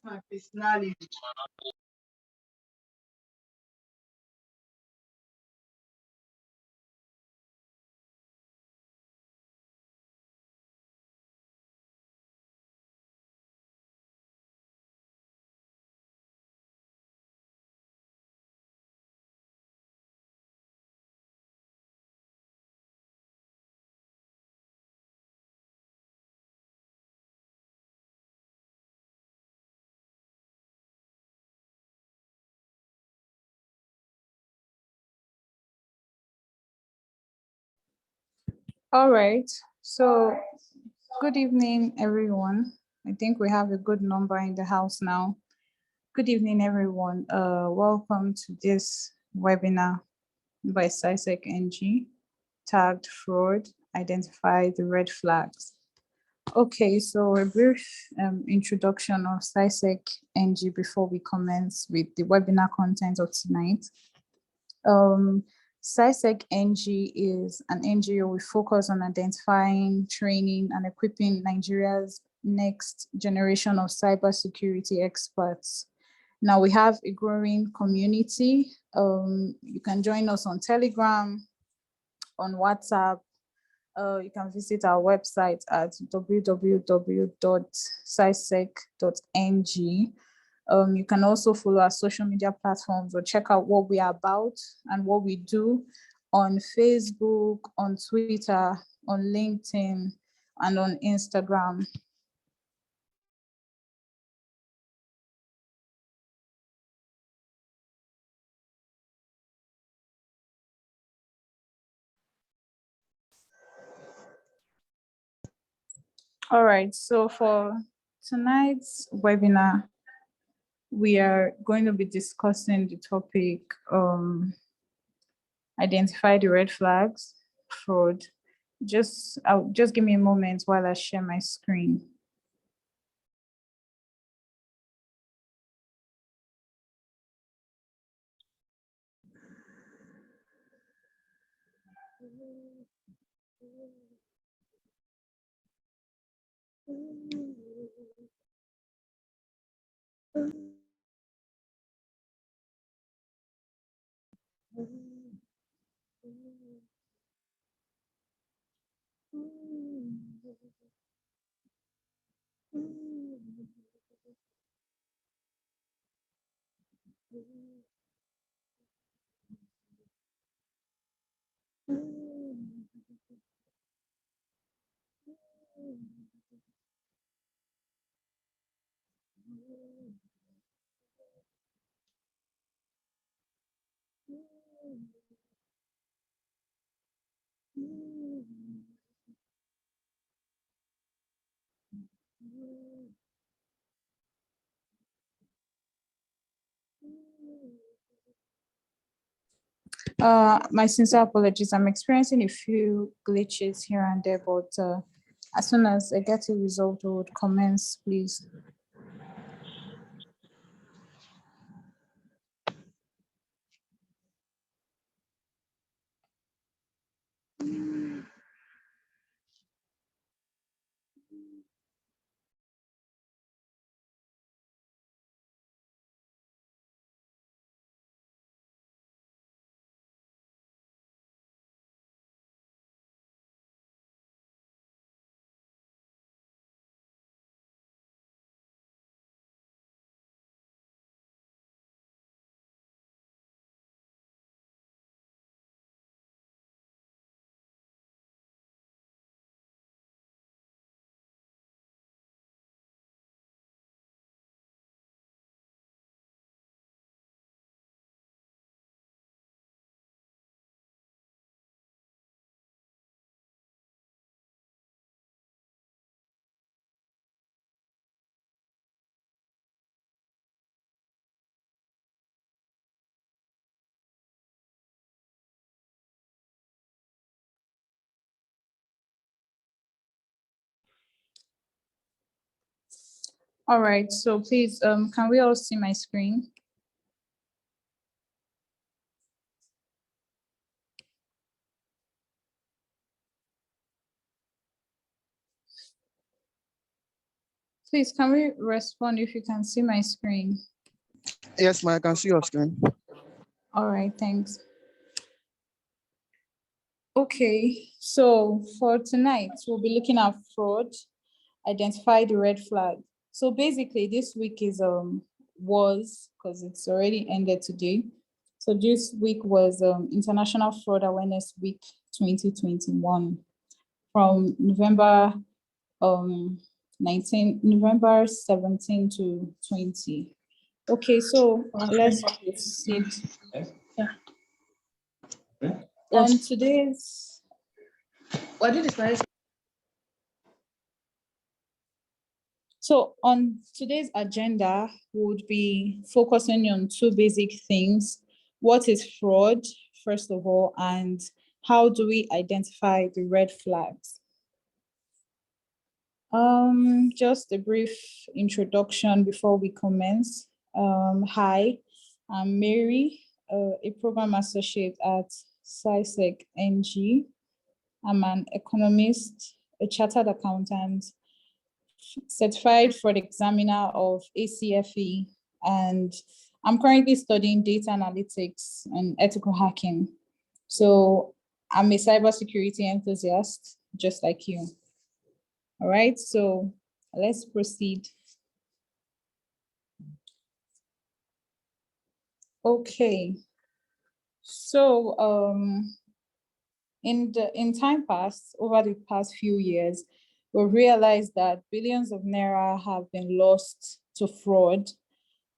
my personality. All right. So, good evening, everyone. I think we have a good number in the house now. Good evening, everyone. Welcome to this webinar by CYSEC NG, tagged fraud, identify the red flags. Okay, so a brief introduction of CYSEC NG before we commence with the webinar content of tonight. CYSEC NG is an NGO we focus on identifying, training, and equipping Nigeria's next generation of cybersecurity experts. Now we have a growing community. You can join us on Telegram, on WhatsApp. You can visit our website at www.cysec.ng. You can also follow our social media platforms or check out what we are about and what we do on Facebook, on Twitter, on LinkedIn, and on Instagram. All right, so for tonight's webinar, we are going to be discussing the topic, identify the red flags, fraud. Just give me a moment while I share my screen. My sincere apologies. I'm experiencing a few glitches here and there, but as soon as I get it resolved, we would commence, please. All right, so please, can we all see my screen? Please, can we respond if you can see my screen? Yes, ma'am, I can see your screen. All right, thanks. Okay, so for tonight, we'll be looking at fraud, identify the red flag. So basically, this week is was, because it's already ended today. So this week was International Fraud Awareness Week 2021 from November 17 to 20. Okay, so let's proceed. On today's So on today's agenda, would be focusing on two basic things. What is fraud, first of all, and how do we identify the red flags? Just a brief introduction before we commence. Hi, I'm Mary, a program associate at CYSEC NG. I'm an economist, a chartered accountant, certified fraud examiner of ACFE, and I'm currently studying data analytics and ethical hacking. So I'm a cybersecurity enthusiast, just like you. All right, so let's proceed. Okay, so in time past, over the past few years, we realized that billions of naira have been lost to fraud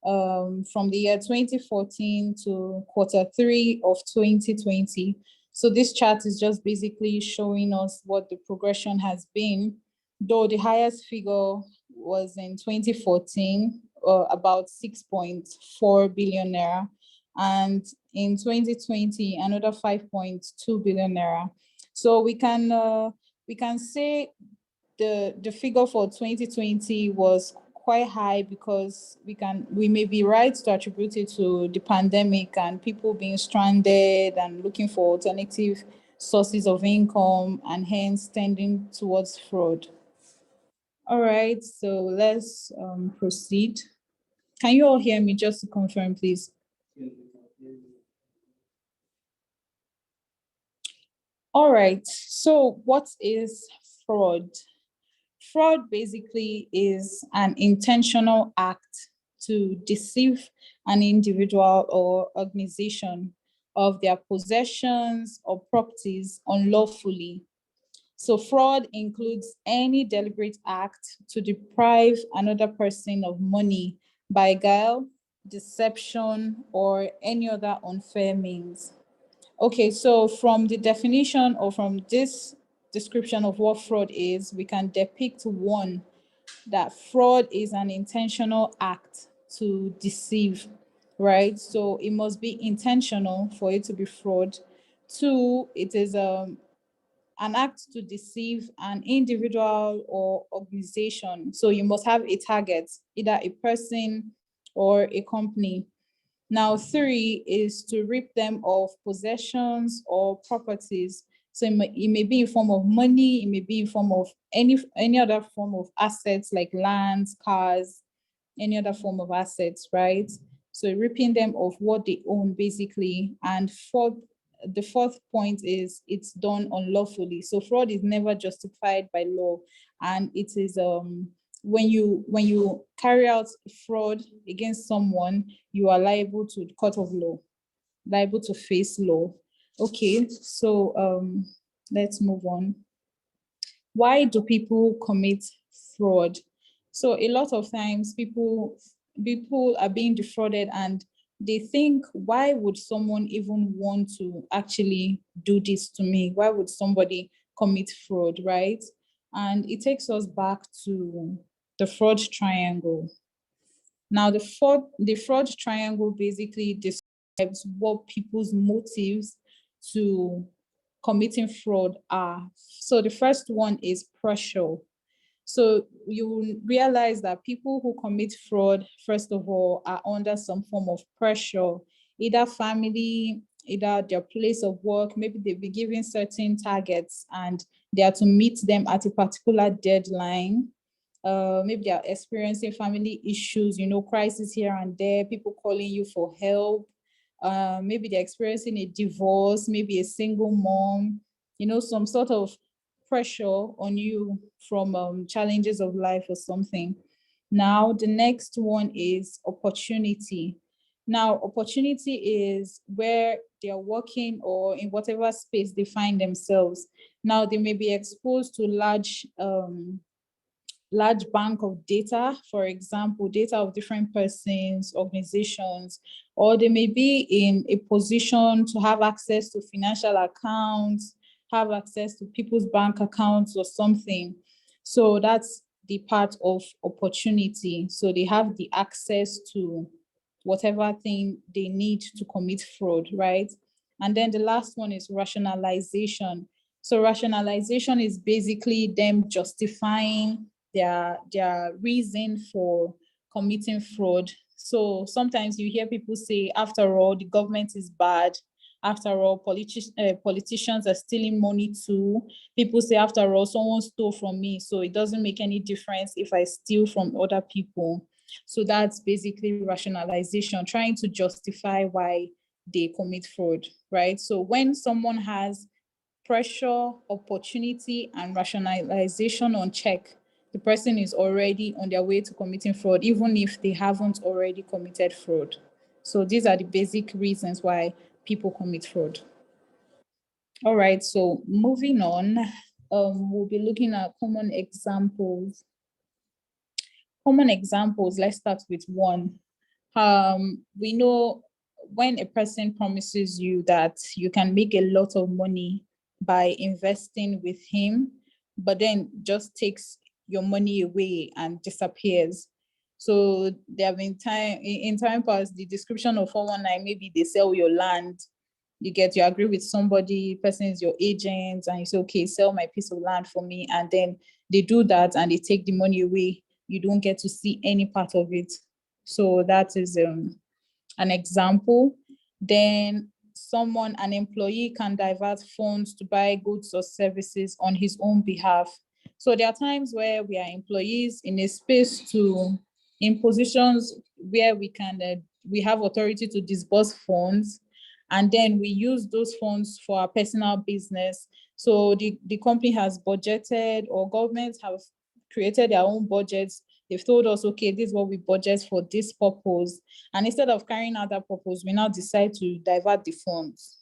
from the year 2014 to Q3 of 2020. So this chart is just basically showing us what the progression has been, though the highest figure was in 2014, about 6.4 billion naira, and in 2020, another 5.2 billion naira. So we can say the figure for 2020 was quite high because we may be right to attribute it to the pandemic and people being stranded and looking for alternative sources of income and hence tending towards fraud. All right, so let's proceed. Can you all hear me, just to confirm, please? All right, so what is fraud? Fraud basically is an intentional act to deceive an individual or organization of their possessions or properties unlawfully. So fraud includes any deliberate act to deprive another person of money by guile, deception, or any other unfair means. Okay, so from the definition or from this description of what fraud is, we can depict one, that fraud is an intentional act to deceive, right? So it must be intentional for it to be fraud. Two, it is an act to deceive an individual or organization. So you must have a target, either a person or a company. Now, three is to rip them of possessions or properties. So it may be in form of money, it may be in form of any other form of assets like lands, cars, any other form of assets, right? So ripping them of what they own basically. And the fourth point is it's done unlawfully. So fraud is never justified by law, and it is when you carry out fraud against someone, you are liable to the court of law, liable to face law. Okay, so let's move on. Why do people commit fraud? So a lot of times people are being defrauded and they think, why would someone even want to actually do this to me? Why would somebody commit fraud, right? And it takes us back to the fraud triangle. Now, the fraud triangle basically describes what people's motives to committing fraud are. So the first one is pressure. So you realize that people who commit fraud, first of all, are under some form of pressure, either family, either their place of work, maybe they've been given certain targets and they are to meet them at a particular deadline. Maybe they are experiencing family issues, crisis here and there, people calling you for help. Maybe they're experiencing a divorce, maybe a single mom, some sort of pressure on you from challenges of life or something. Now, the next one is opportunity. Now, opportunity is where they're working or in whatever space they find themselves. Now, they may be exposed to large bank of data, for example, data of different persons, organizations, or they may be in a position to have access to financial accounts, have access to people's bank accounts or something. So that's the part of opportunity. So they have the access to whatever thing they need to commit fraud, right? And then the last one is rationalization. So rationalization is basically them justifying their reason for committing fraud. So sometimes you hear people say, after all, the government is bad. After all, politicians are stealing money too. People say, after all, someone stole from me, so it doesn't make any difference if I steal from other people. So that's basically rationalization, trying to justify why they commit fraud, right? So when someone has pressure, opportunity, and rationalization on check, the person is already on their way to committing fraud, even if they haven't already committed fraud. So these are the basic reasons why people commit fraud. All right, so moving on, we'll be looking at common examples. Common examples, let's start with one. We know when a person promises you that you can make a lot of money by investing with him, but then just takes your money away and disappears. So there have been in time past, the description of 419, maybe they sell your land, you agree with somebody, person is your agent, and you say, okay, sell my piece of land for me. And then they do that and they take the money away. You don't get to see any part of it. So that is an example. Then an employee can divert funds to buy goods or services on his own behalf. So there are times where we are employees in a space in positions where we have authority to disburse funds, and then we use those funds for our personal business. So the company has budgeted, or governments have created their own budgets. They've told us, okay, this is what we budget for this purpose. And instead of carrying out that purpose, we now decide to divert the funds.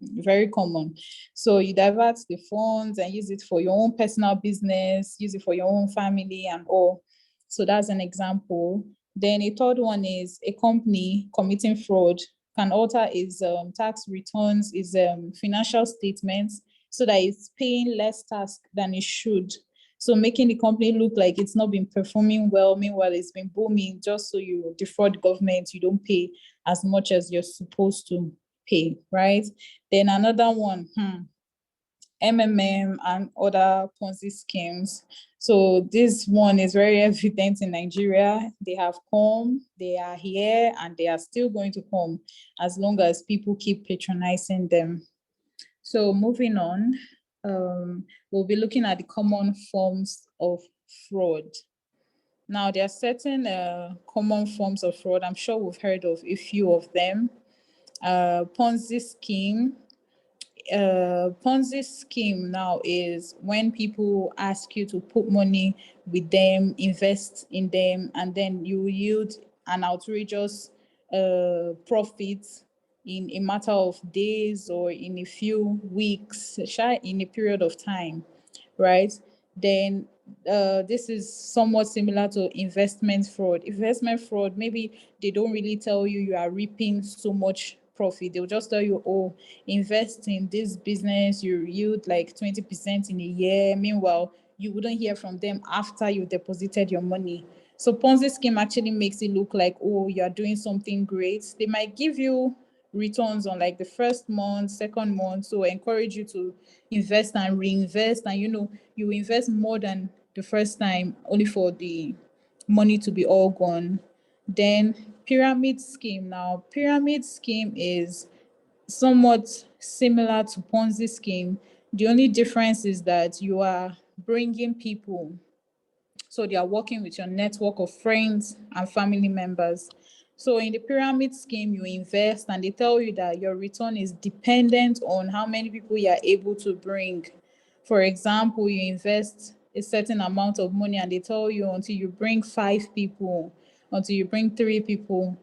Very common. So you divert the funds and use it for your own personal business, use it for your own family and all. So that's an example. Then a third one is a company committing fraud can alter its tax returns, its financial statements, so that it's paying less tax than it should. So making the company look like it's not been performing well, meanwhile it's been booming, just so you defraud government, you don't pay as much as you're supposed to pay, right? Then another one, MMM and other Ponzi schemes. So this one is very evident in Nigeria. They have come, they are here, and they are still going to come as long as people keep patronizing them. So moving on, we'll be looking at the common forms of fraud. Now, there are certain common forms of fraud. I'm sure we've heard of a few of them. Ponzi scheme. Ponzi scheme now is when people ask you to put money with them, invest in them, and then you yield an outrageous profit in a matter of days or in a few weeks, in a period of time, right? Then this is somewhat similar to investment fraud. Investment fraud, maybe they don't really tell you you are reaping so much profit. They'll just tell you, oh, invest in this business, you yield like 20% in a year. Meanwhile, you wouldn't hear from them after you deposited your money. So Ponzi scheme actually makes it look like, oh, you're doing something great. They might give you returns on like the first month, second month, so encourage you to invest and reinvest, and you invest more than the first time, only for the money to be all gone. Then pyramid scheme. Now, pyramid scheme is somewhat similar to Ponzi scheme. The only difference is that you are bringing people So they are working with your network of friends and family members. So in the pyramid scheme, you invest and they tell you that your return is dependent on how many people you are able to bring. For example, you invest a certain amount of money and they tell you until you bring 5 people, until you bring 3 people,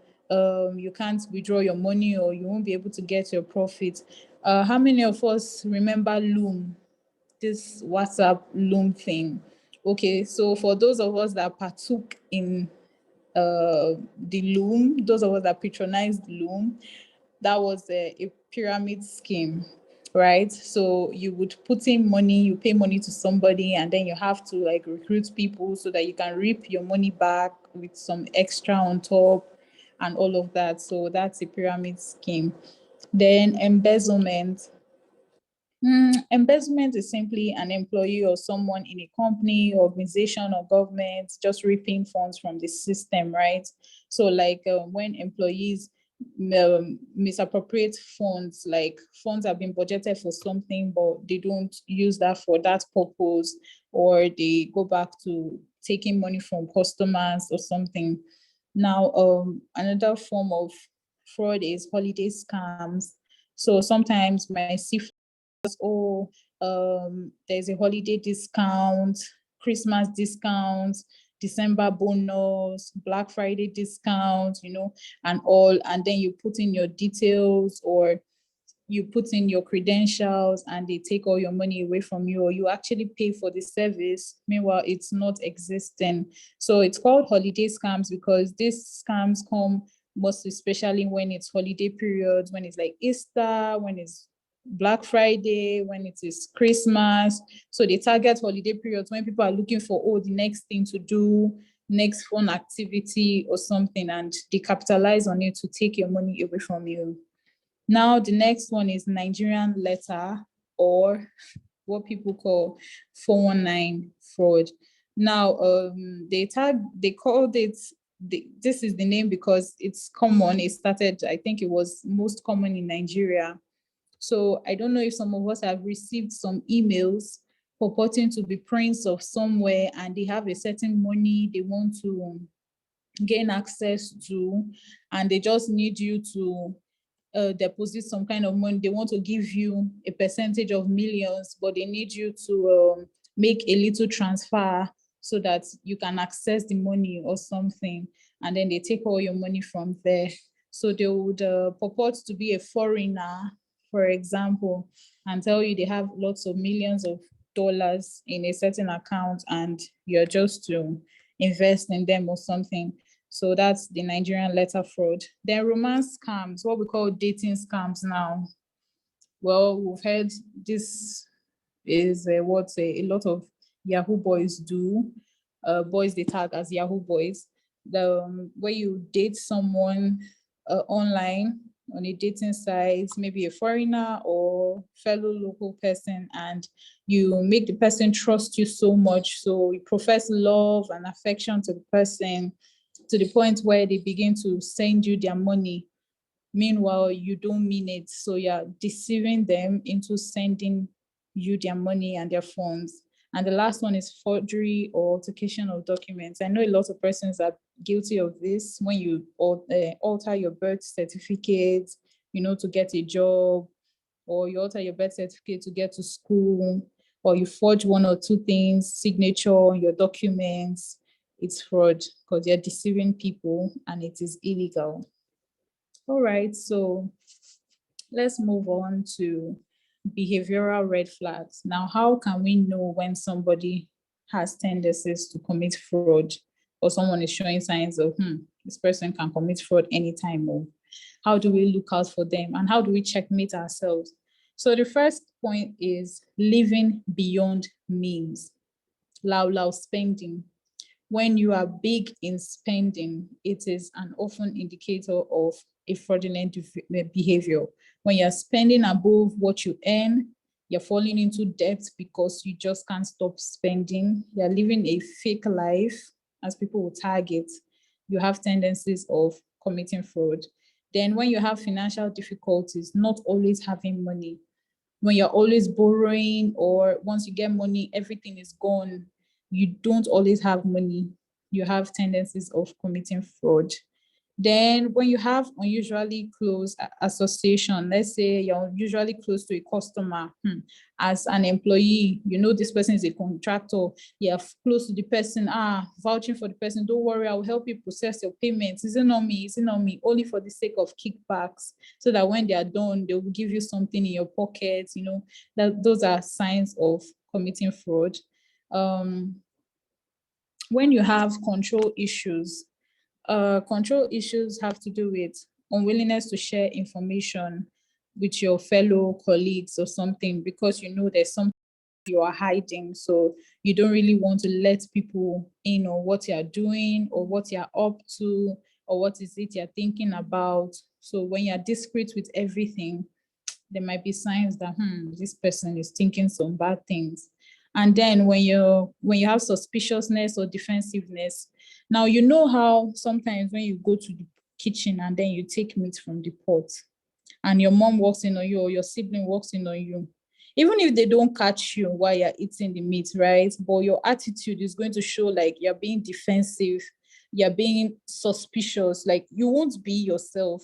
you can't withdraw your money or you won't be able to get your profit. How many of us remember Loom, this WhatsApp Loom thing? Okay, so for those of us that partook in the Loom, those of us that patronized Loom, that was a pyramid scheme, right? So you would put in money, you pay money to somebody, and then you have to like recruit people so that you can reap your money back with some extra on top and all of that. So that's a pyramid scheme. Then embezzlement. Embezzlement is simply an employee or someone in a company, organization, or government just reaping funds from the system, right? So, like when employees misappropriate funds, like funds have been budgeted for something, but they don't use that for that purpose, or they go back to taking money from customers or something. Now, another form of fraud is holiday scams. So sometimes you might see, oh, there's a holiday discount, Christmas discount, December bonus, Black Friday discount, and all. And then you put in your details or you put in your credentials and they take all your money away from you, or you actually pay for the service. Meanwhile, it's not existing. So it's called holiday scams because these scams come most especially when it's holiday periods, when it's like Easter, when it's Black Friday, when it is Christmas. So they target holiday periods when people are looking for, oh, the next thing to do, next fun activity or something, and they capitalize on it to take your money away from you. Now, the next one is Nigerian letter, or what people call 419 fraud. Now, they called it, this is the name because it's common. It started, I think it was most common in Nigeria. So I don't know if some of us have received some emails purporting to be prince of somewhere and they have a certain money they want to gain access to, and they just need you to deposit some kind of money. They want to give you a percentage of millions, but they need you to make a little transfer so that you can access the money or something. And then they take all your money from there. So they would purport to be a foreigner, for example, and tell you they have lots of millions of dollars in a certain account and you're just to invest in them or something. So that's the Nigerian letter fraud. Then romance scams, what we call dating scams now. Well, we've heard this is what a lot of Yahoo boys do. Boys they tag as Yahoo boys. Where you date someone online on a dating site, maybe a foreigner or fellow local person, and you make the person trust you so much. So you profess love and affection to the person to the point where they begin to send you their money. Meanwhile, you don't mean it. So you're deceiving them into sending you their money and their funds. And the last one is forgery or altercation of documents. I know a lot of persons are guilty of this when you alter your birth certificate, to get a job, or you alter your birth certificate to get to school, or you forge one or two things, signature on your documents. It's fraud because you're deceiving people and it is illegal. All right, so let's move on to behavioral red flags. Now, how can we know when somebody has tendencies to commit fraud or someone is showing signs of, this person can commit fraud anytime? Or how do we look out for them and how do we checkmate ourselves? So the first point is living beyond means, loud spending. When you are big in spending, it is an often indicator of a fraudulent behavior. When you're spending above what you earn, you're falling into debt because you just can't stop spending. You're living a fake life, as people will target. You have tendencies of committing fraud. Then when you have financial difficulties, not always having money, when you're always borrowing, or once you get money, everything is gone. you don't always have money, you have tendencies of committing fraud. Then when you have unusually close association, let's say you're usually close to a customer, as an employee, you know this person is a contractor, you're close to the person, vouching for the person, don't worry, I'll help you process your payments. Is it not me? Is it not me? Only for the sake of kickbacks, so that when they are done, they will give you something in your pocket, you know, that those are signs of committing fraud. When you have control issues have to do with unwillingness to share information with your fellow colleagues or something, because you know there's something you are hiding. So you don't really want to let people in on what you're doing or what you're up to or what is it you're thinking about. So when you're discreet with everything, there might be signs that this person is thinking some bad things. And then when you have suspiciousness or defensiveness, now you know how sometimes when you go to the kitchen and then you take meat from the pot and your mom walks in on you or your sibling walks in on you, even if they don't catch you while you're eating the meat, right? But your attitude is going to show like you're being defensive, you're being suspicious, like you won't be yourself,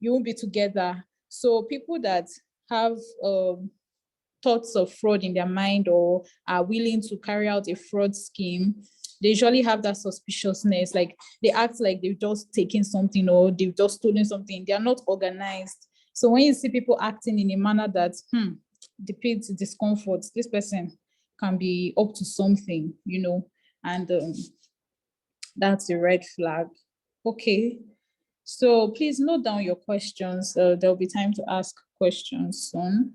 you won't be together. So people that have thoughts of fraud in their mind or are willing to carry out a fraud scheme, they usually have that suspiciousness, like they act like they've just taken something or they've just stolen something. They are not organized. So when you see people acting in a manner that depicts discomfort, this person can be up to something, you know, and that's a red flag. Okay, so please note down your questions. There'll be time to ask questions soon.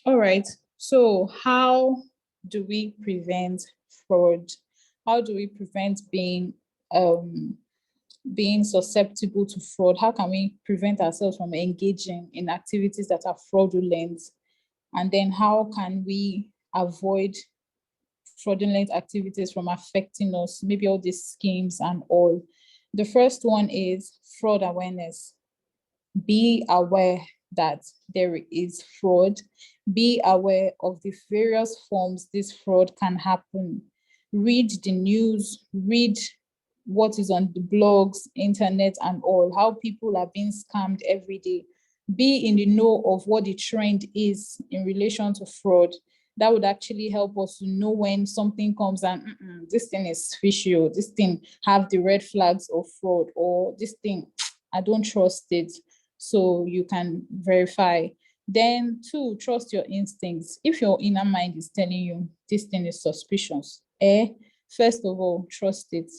All right, so how do we prevent fraud? How do we prevent being susceptible to fraud? How can we prevent ourselves from engaging in activities that are fraudulent? And then how can we avoid fraudulent activities from affecting us, maybe all these schemes and all? The first one is fraud awareness. Be aware that there is fraud. Be aware of the various forms this fraud can happen. Read the news, read what is on the blogs, internet and all, how people are being scammed every day. Be in the know of what the trend is in relation to fraud. That would actually help us to know when something comes and this thing is fishy, or this thing have the red flags of fraud, or this thing, I don't trust it. So you can verify. Then 2, trust your instincts. If your inner mind is telling you this thing is suspicious, first of all, trust it.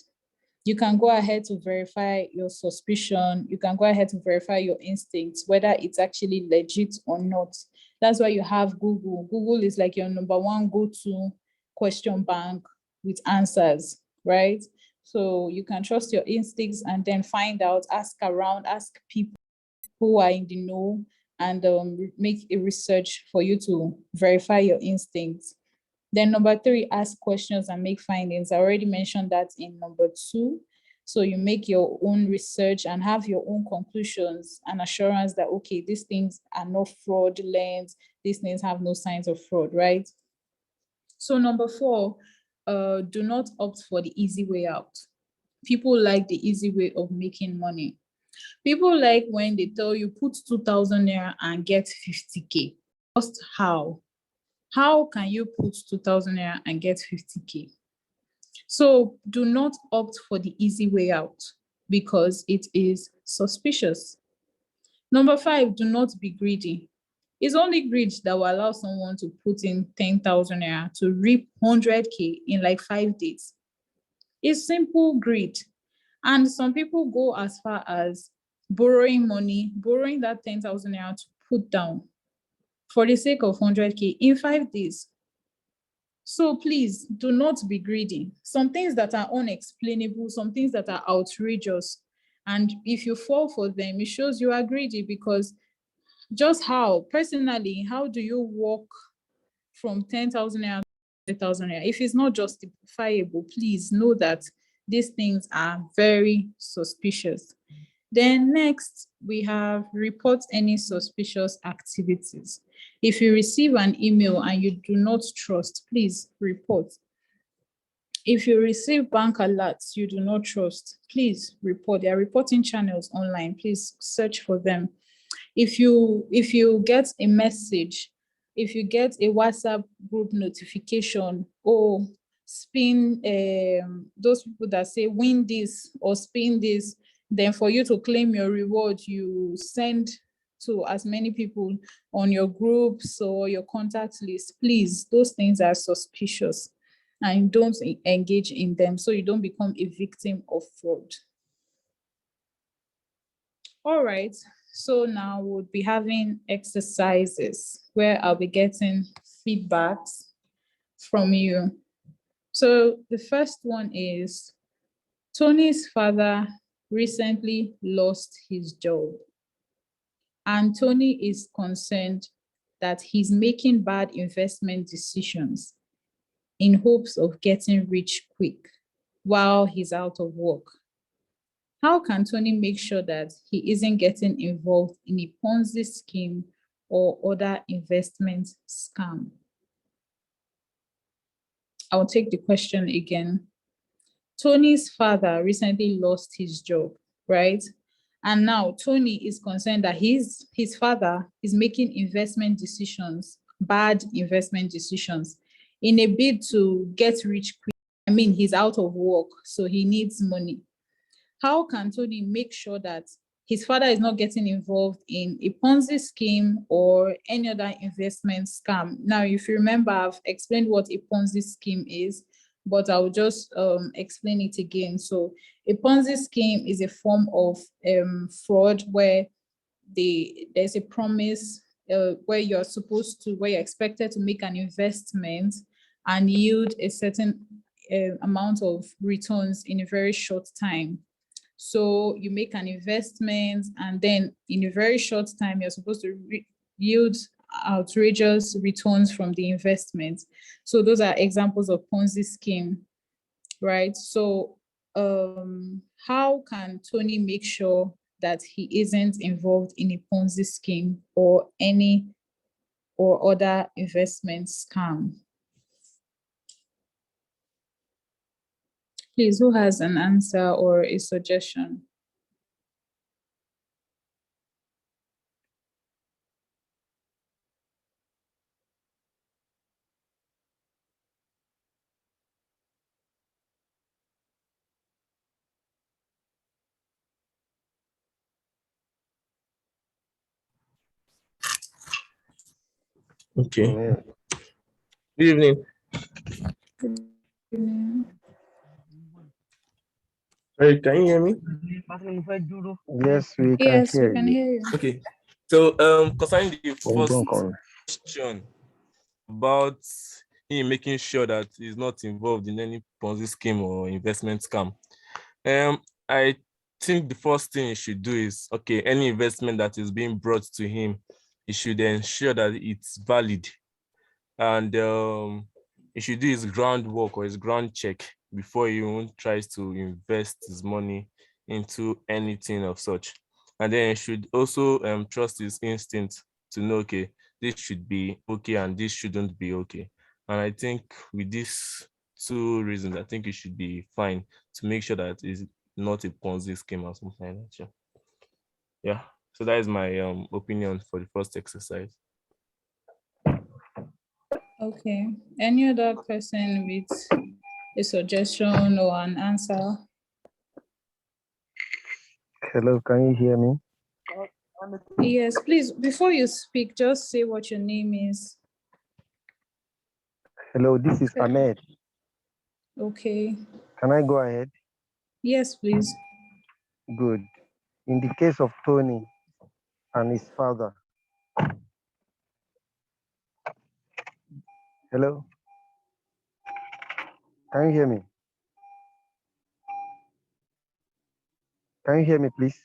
You can go ahead to verify your suspicion. You can go ahead to verify your instincts, whether it's actually legit or not. That's why you have Google. Google is like your number one go-to question bank with answers, right? So you can trust your instincts and then find out, ask around, ask people who are in the know, and make a research for you to verify your instincts. Then number 3, ask questions and make findings. I already mentioned that in number 2. So you make your own research and have your own conclusions and assurance that, okay, these things are not fraudulent, these things have no signs of fraud, right? So number 4, do not opt for the easy way out. People like the easy way of making money. People like when they tell you put 2,000 naira and get 50K. Just how? How can you put 2,000 naira and get 50K? So do not opt for the easy way out because it is suspicious. Number 5, do not be greedy. It's only greed that will allow someone to put in 10,000 naira to reap 100K in like 5 days. It's simple greed. And some people go as far as borrowing money, borrowing that 10,000 naira to put down for the sake of 100K in 5 days. So please do not be greedy. Some things that are unexplainable, some things that are outrageous, and if you fall for them, it shows you are greedy, because just how, personally, how do you walk from 10,000 naira to 100,000 naira? If it's not justifiable, please know that these things are very suspicious. Then next, we have report any suspicious activities. If you receive an email and you do not trust, please report. If you receive bank alerts you do not trust, please report. There are reporting channels online. Please search for them. If you get a message, if you get a WhatsApp group notification, or spin those people that say win this or spin this, then for you to claim your reward, you send to as many people on your groups or your contact list. Please, those things are suspicious and don't engage in them so you don't become a victim of fraud. All right, so now we'll be having exercises where I'll be getting feedbacks from you. So the first one is, Tony's father recently lost his job, and Tony is concerned that he's making bad investment decisions in hopes of getting rich quick while he's out of work. How can Tony make sure that he isn't getting involved in a Ponzi scheme or other investment scam? I'll take the question again. Tony's father recently lost his job, right? And now Tony is concerned that his father is making investment decisions, bad investment decisions, in a bid to get rich quick. I mean, he's out of work, so he needs money. How can Tony make sure that his father is not getting involved in a Ponzi scheme or any other investment scam? Now, if you remember, I've explained what a Ponzi scheme is, but I'll just explain it again. So a Ponzi scheme is a form of fraud where there's a promise where you're expected to make an investment and yield a certain amount of returns in a very short time. So you make an investment and then in a very short time, you're supposed to yield outrageous returns from the investment. So those are examples of Ponzi scheme, right? So how can Tony make sure that he isn't involved in a Ponzi scheme or any or other investment scam? Please, who has an answer or a suggestion? Okay. Good evening. Sorry, can you hear me? Yes, we can Yes, hear we can you. hear you. Okay. So concerning the Hold first on. question about him making sure that he's not involved in any Ponzi scheme or investment scam. I think the first thing he should do is, okay, any investment that is being brought to him, he should ensure that it's valid. And he should do his groundwork or his ground check before he even tries to invest his money into anything of such. And then he should also trust his instinct to know, okay, this should be okay and this shouldn't be okay. And I think with these two reasons, I think it should be fine to make sure that it's not a Ponzi scheme or something like that. Yeah. So that is my opinion for the first exercise. Okay. Any other person with a suggestion or an answer? Hello, can you hear me? Yes, please, before you speak, just say what your name is. Hello, this is Ahmed. Okay. Can I go ahead? Yes, please. Good. In the case of Tony and his father. Hello? Can you hear me? Can you hear me, please?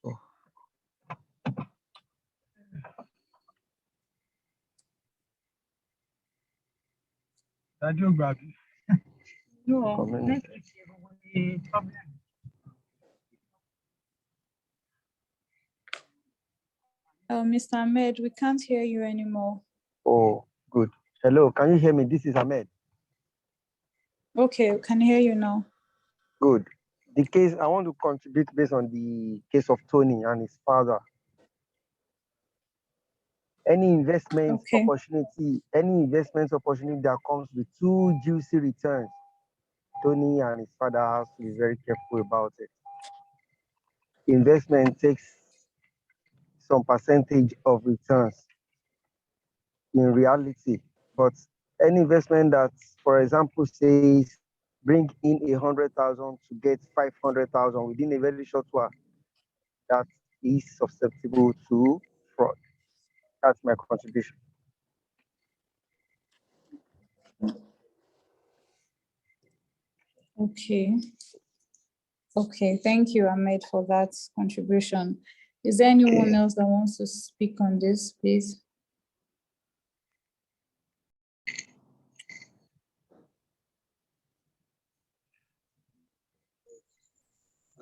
Oh. No. Mr. Ahmed, we can't hear you anymore. Oh, good. Hello, can you hear me? This is Ahmed. Okay, we can hear you now. Good. The case, I want to contribute based on the case of Tony and his father. Any investment Okay. opportunity that comes with too juicy returns, Tony and his father has to be very careful about it. Investment takes some percentage of returns in reality, but any investment that, for example, says bring in 100,000 to get 500,000 within a very short while, that is susceptible to fraud. That's my contribution. Okay. Okay, thank you, Ahmed, for that contribution. Is there anyone else that wants to speak on this, please?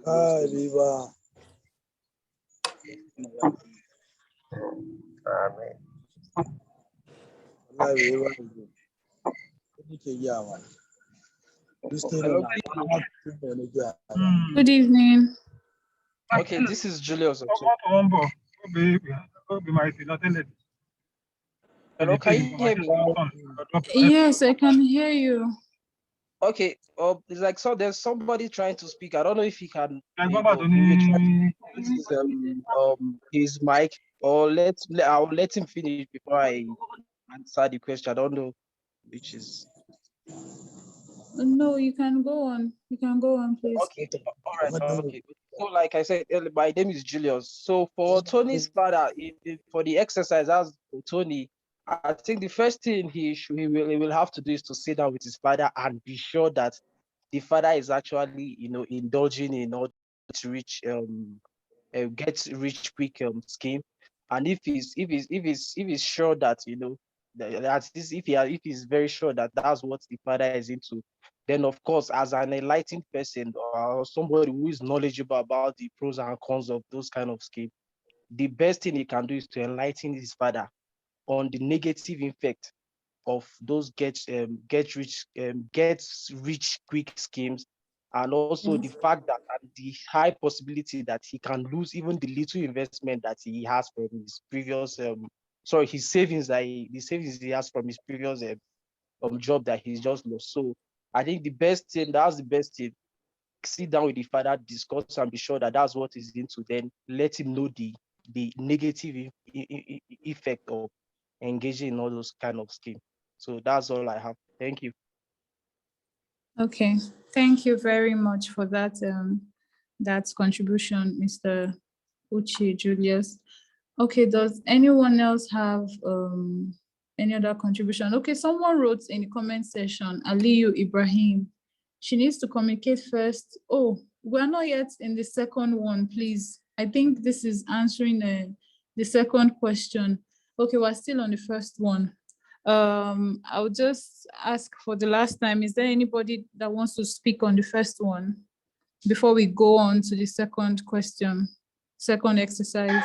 Amen. Hello, Good evening. okay, this is Julius. Hello, can you hear me? Yes, I can hear you. Okay, it's like, so there's somebody trying to speak. I don't know if he can his mic, or I'll let him finish before I answer the question. I don't know which is. No, you can go on. You can go on, please. Okay, all right, okay. So like I said, my name is Julius. So for Tony's father, for the exercise as for Tony, I think the first thing he will have to do is to sit down with his father and be sure that the father is actually, indulging in order to reach get rich quick scheme. And if he's sure that, that this, if he's very sure that that's what the father is into, then of course, as an enlightened person or somebody who is knowledgeable about the pros and cons of those kind of schemes, the best thing he can do is to enlighten his father on the negative effect of those get rich quick schemes, and also the fact that the high possibility that he can lose even the little investment that he has from his previous his savings the savings he has from his previous job that he's just lost. So I think that's the best thing. Sit down with the father, discuss, and be sure that that's what he's into. Then let him know the negative effect of engaging in all those kind of schemes. So that's all I have. Thank you. Okay, thank you very much for that that contribution, Mr. Uchi Julius. Okay, does anyone else have any other contribution? Okay, someone wrote in the comment section, Aliyu Ibrahim. She needs to communicate first. Oh, we're not yet in the second one, please. I think this is answering the second question. Okay, we're still on the first one. I'll just ask for the last time, is there anybody that wants to speak on the first one before we go on to the second question, second exercise?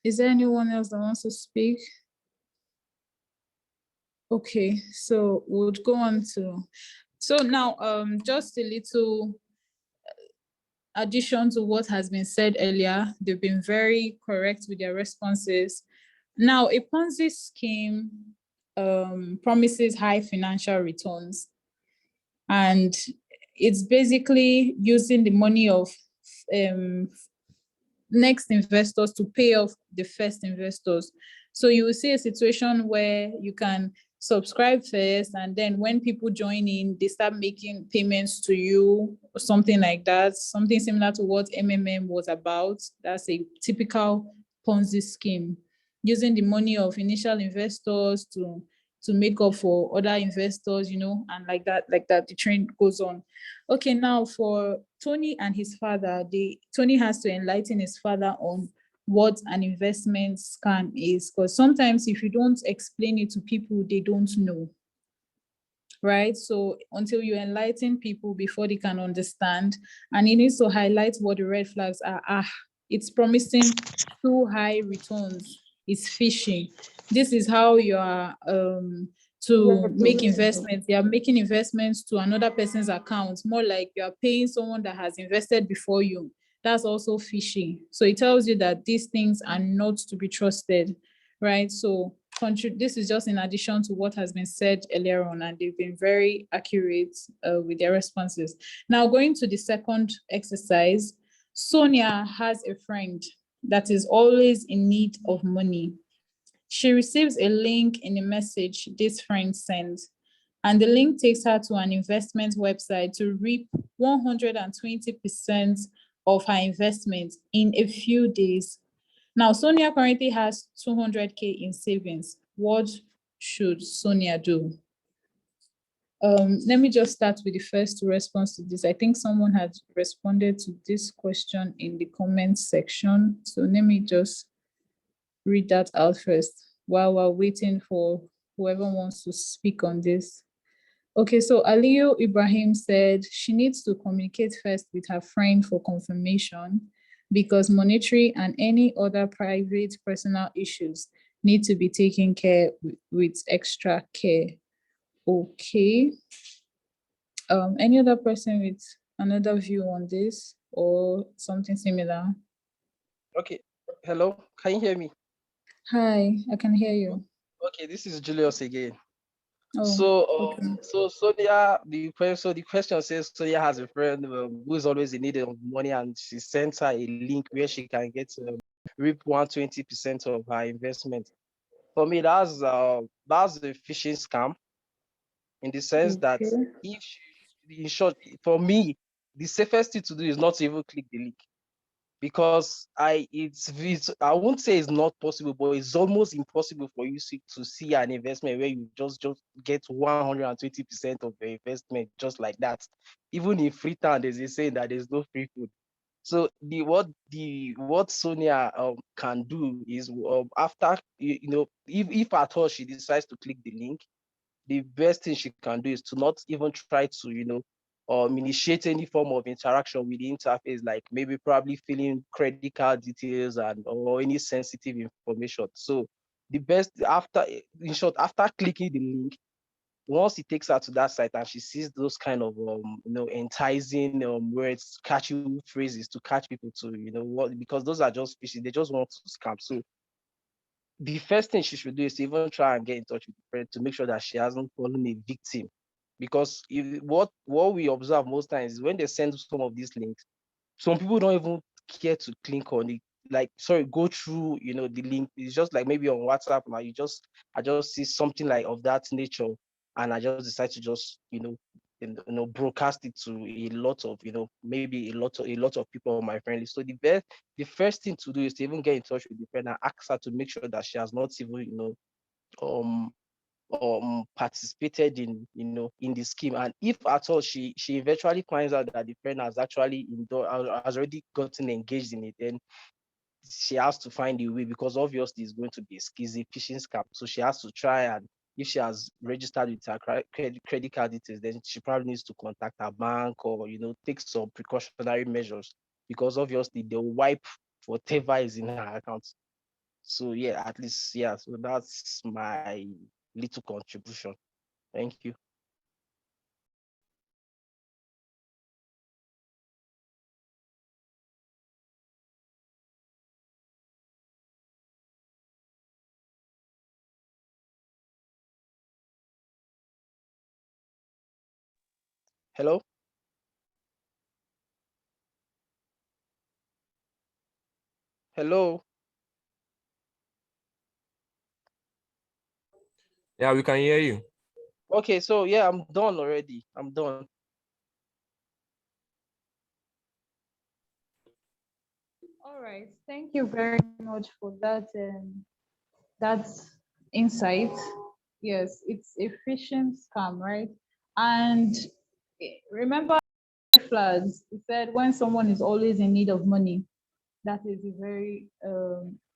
Is there anyone else that wants to speak? Okay, so we'll go on to, so now just a little addition to what has been said earlier. They've been very correct with their responses. Now, a Ponzi scheme promises high financial returns, and it's basically using the money of next investors to pay off the first investors. So you will see a situation where you can subscribe first, and then when people join in, they start making payments to you or something like that, something similar to what MMM was about. That's a typical Ponzi scheme, using the money of initial investors to make up for other investors, and like that, the trend goes on. Okay, now for Tony and his father, Tony has to enlighten his father on what an investment scam is, because sometimes if you don't explain it to people, they don't know, right? So until you enlighten people before they can understand, and it needs to highlight what the red flags are. It's promising too high returns, it's phishing. This is how you are to make investments. They are making investments to another person's account, more like you are paying someone that has invested before you. That's also phishing. So it tells you that these things are not to be trusted, right? So this is just in addition to what has been said earlier on, and they've been very accurate with their responses. Now, going to the second exercise, Sonia has a friend that is always in need of money. She receives a link in a message this friend sends, and the link takes her to an investment website to reap 120% of her investment in a few days. Now, Sonia currently has 200K in savings. What should Sonia do? Let me just start with the first response to this. I think someone had responded to this question in the comment section. So let me just read that out first while we're waiting for whoever wants to speak on this. Okay, so Aliyu Ibrahim said she needs to communicate first with her friend for confirmation, because monetary and any other private personal issues need to be taken care with extra care. Okay. Any other person with another view on this or something similar? Okay. Hello, can you hear me? Hi, I can hear you. Okay, this is Julius again. Oh, So, so Sonia, the question says Sonia has a friend who is always in need of money, and she sends her a link where she can get reap 120% of her investment. For me, that's a phishing scam, in the sense that okay. if in short, for me, the safest thing to do is not to even click the link, because it's I won't say it's not possible, but it's almost impossible for you to see an investment where you just get 120% of the investment just like that. Even in Freetown, there's a saying that there's no free food. So what Sonia can do is, after if at all she decides to click the link, the best thing she can do is to not even try to, initiate any form of interaction with the interface, like maybe probably filling credit card details or any sensitive information. So the best, in short, after clicking the link, once it takes her to that site and she sees those kind of enticing words, catchy phrases to catch people to, what, because those are just phishing, they just want to scam. So the first thing she should do is to even try and get in touch with the friend to make sure that she hasn't fallen a victim. Because what we observe most times is when they send some of these links, some people don't even care to click on it. Like, sorry, go through, the link. It's just like maybe on WhatsApp now, I just see something like of that nature, and I just decide to just, broadcast it to a lot of, maybe a lot of people on my friend list. So the first thing to do is to even get in touch with the friend and ask her to make sure that she has not even, um participated in the scheme. And if at all she eventually finds out that the friend has actually has already gotten engaged in it, then she has to find a way, because obviously it's going to be a skizzy phishing scam. So she has to try, and if she has registered with her credit card details, then she probably needs to contact her bank, or take some precautionary measures, because obviously they'll wipe whatever is in her account. So yeah, at least, yeah, so that's my little contribution. Thank you. Hello? Hello? Yeah, we can hear you. Okay, so yeah, I'm done already. I'm done. All right. Thank you very much for that insight. Yes, it's a phishing scam, right? And remember flags. We said when someone is always in need of money, that is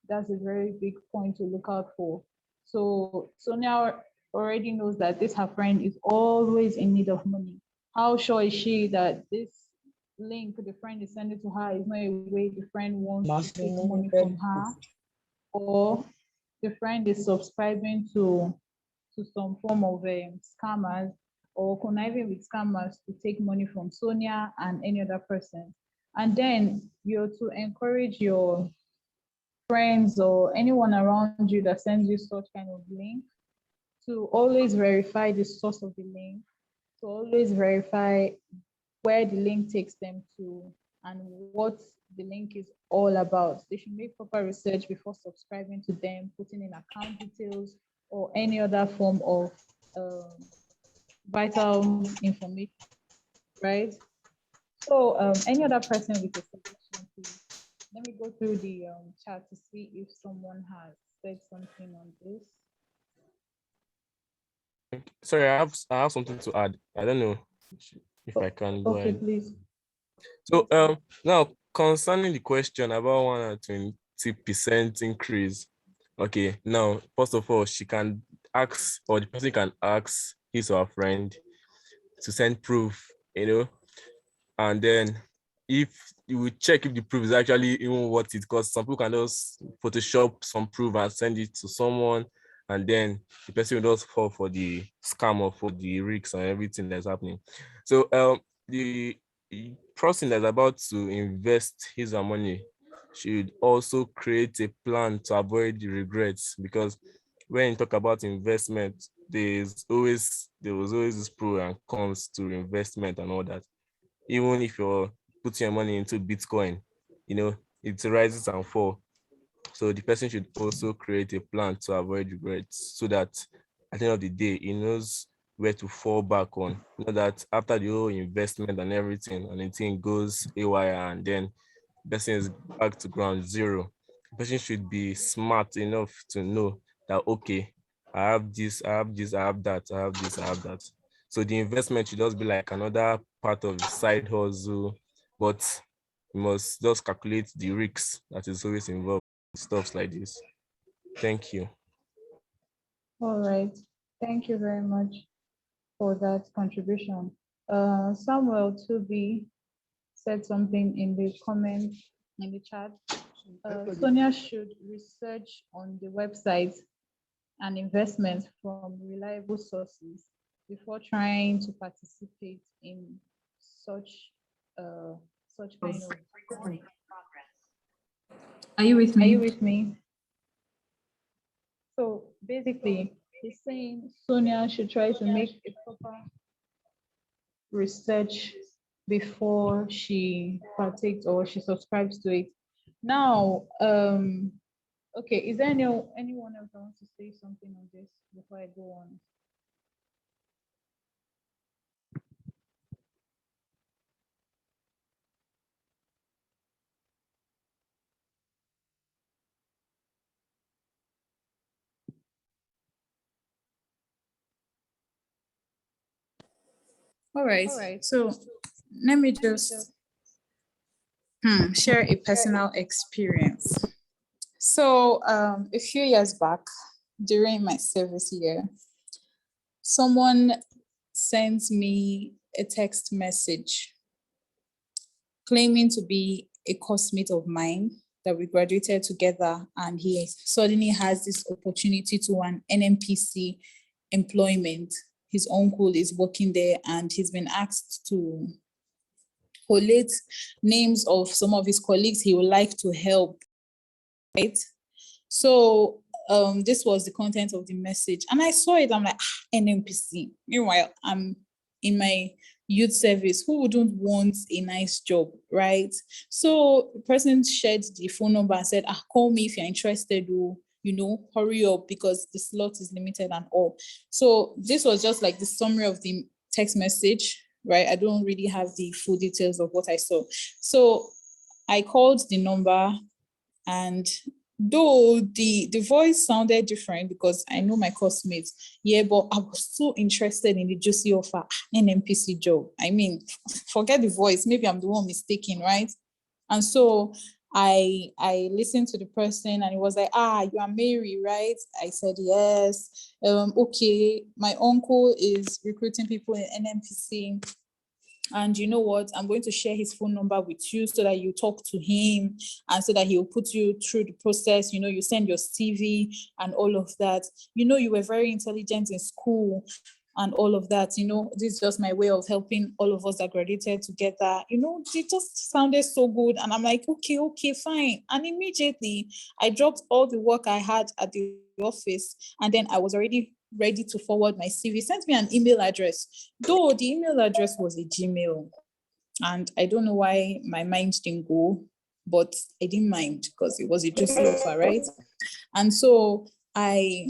that's a very big point to look out for. So Sonia already knows that this her friend is always in need of money. How sure is she that this link the friend is sending to her is not a way the friend wants to take money from her, or the friend is subscribing to some form of scammers or conniving with scammers to take money from Sonia and any other person. And then you're to encourage your friends or anyone around you that sends you such kind of link to always verify the source of the link, to always verify where the link takes them to and what the link is all about. They should make proper research before subscribing to them, putting in account details or any other form of vital information, right? So any other person with a suggestion, please. Let me go through the chat to see if someone has said something on this. Sorry, I have something to add. I don't know if I can go Okay, ahead. please. So now concerning the question about 120% increase. Okay, now first of all, she can ask, or the person can ask his or her friend to send proof, and then if you will check if the proof is actually even worth it, because some people can just Photoshop some proof and send it to someone, and then the person will just fall for the scam or for the risks and everything that's happening. So the person that's about to invest his or money should also create a plan to avoid the regrets, because when you talk about investment, there was always this pro and cons to investment and all that. Even if you're putting your money into Bitcoin, it rises and falls. So the person should also create a plan to avoid regrets, so that at the end of the day, he knows where to fall back on. That after the whole investment and everything, and the thing goes haywire, and then the person is back to ground zero. The person should be smart enough to know that, okay, I have this, I have this, I have that, I have this, I have that. So the investment should just be like another part of the side hustle, but you must just calculate the risks that is always involved in stuff like this. Thank you. All right. Thank you very much for that contribution. Samuel 2B said something in the comment in the chat. Sonia should research on the website and investments from reliable sources before trying to participate in such kind of. Are you with me? Are you with me? So basically, he's saying Sonia should try to make a proper research before she partakes or she subscribes to it. Now, okay, is there anyone else that wants to say something on this before I go on? All right. So let me just share a personal experience. So a few years back, during my service year, someone sent me a text message claiming to be a classmate of mine that we graduated together, and he suddenly has this opportunity to an NNPC employment. His uncle is working there, and he's been asked to collate names of some of his colleagues he would like to help, right? So this was the content of the message, and I saw it. I'm like, NNPC. Meanwhile, I'm in my youth service. Who wouldn't want a nice job, right? So the person shared the phone number and said, call me if you're interested, or hurry up because the slot is limited and all. So this was just like the summary of the text message, right? I don't really have the full details of what I saw. So I called the number, and though the voice sounded different because I know my classmates, but I was so interested in the juicy offer, NNPC job. I mean, forget the voice, maybe I'm the one mistaken, right? And so I listened to the person and it was like, you are Mary, right? I said, yes. Okay, my uncle is recruiting people in NNPC. And you know what? I'm going to share his phone number with you so that you talk to him and so that he will put you through the process. You send your CV and all of that. You were very intelligent in school and all of that. This is just my way of helping all of us that graduated together. It just sounded so good. And I'm like, okay, fine. And immediately I dropped all the work I had at the office. And then I was already ready to forward my CV. Sent me an email address, though the email address was a Gmail. And I don't know why my mind didn't go, but I didn't mind because it was a juicy offer, right? And so I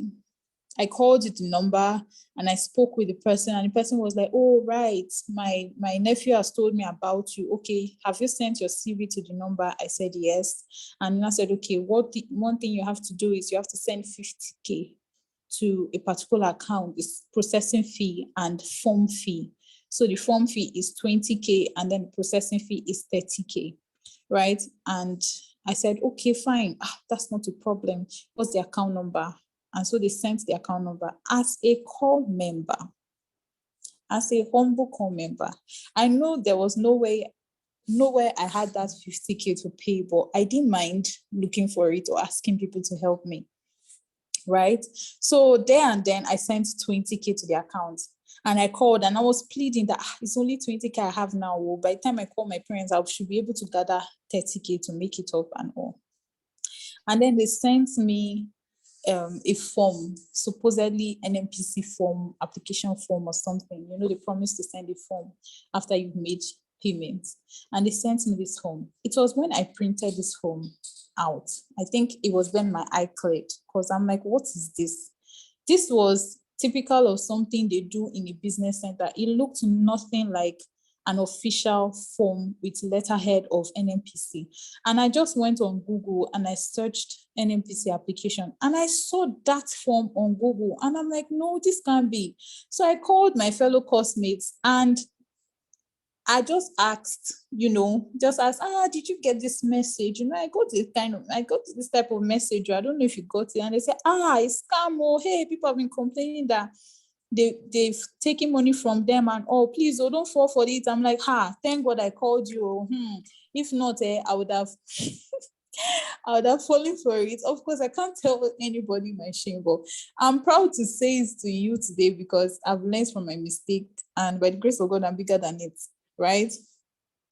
called the number and I spoke with the person, and the person was like, oh, right, my nephew has told me about you. Okay, have you sent your CV to the number? I said, yes. And then I said, okay, one thing you have to do is you have to send 50K to a particular account. Is processing fee and form fee. So the form fee is 20K and then processing fee is 30K, right? And I said, okay, fine. That's not a problem. What's the account number? And so they sent the account number as a call member, as a humble call member. I know there was nowhere I had that 50K to pay, but I didn't mind looking for it or asking people to help me. Right? So there and then I sent 20K to the account and I called and I was pleading that it's only 20K I have now. By the time I call my parents, I should be able to gather 30K to make it up and all. And then they sent me a form, supposedly an NPC form, application form or something. They promised to send a form after you've made payments. And they sent me this form. It was when I printed this form out. I think it was when my eye cleared because I'm like, what is this? This was typical of something they do in a business center. It looked nothing like an official form with letterhead of NNPC. And I just went on Google and I searched NNPC application and I saw that form on Google. And I'm like, no, this can't be. So I called my fellow classmates and I just asked, did you get this message? I got this type of message. I don't know if you got it. And they said, it's scam. Oh, hey, people have been complaining that they've taken money from them and please, don't fall for it. I'm like, thank God I called you. If not, I would have I would have fallen for it. Of course, I can't tell anybody my shame, but I'm proud to say it to you today because I've learned from my mistake, and by the grace of God, I'm bigger than it, right?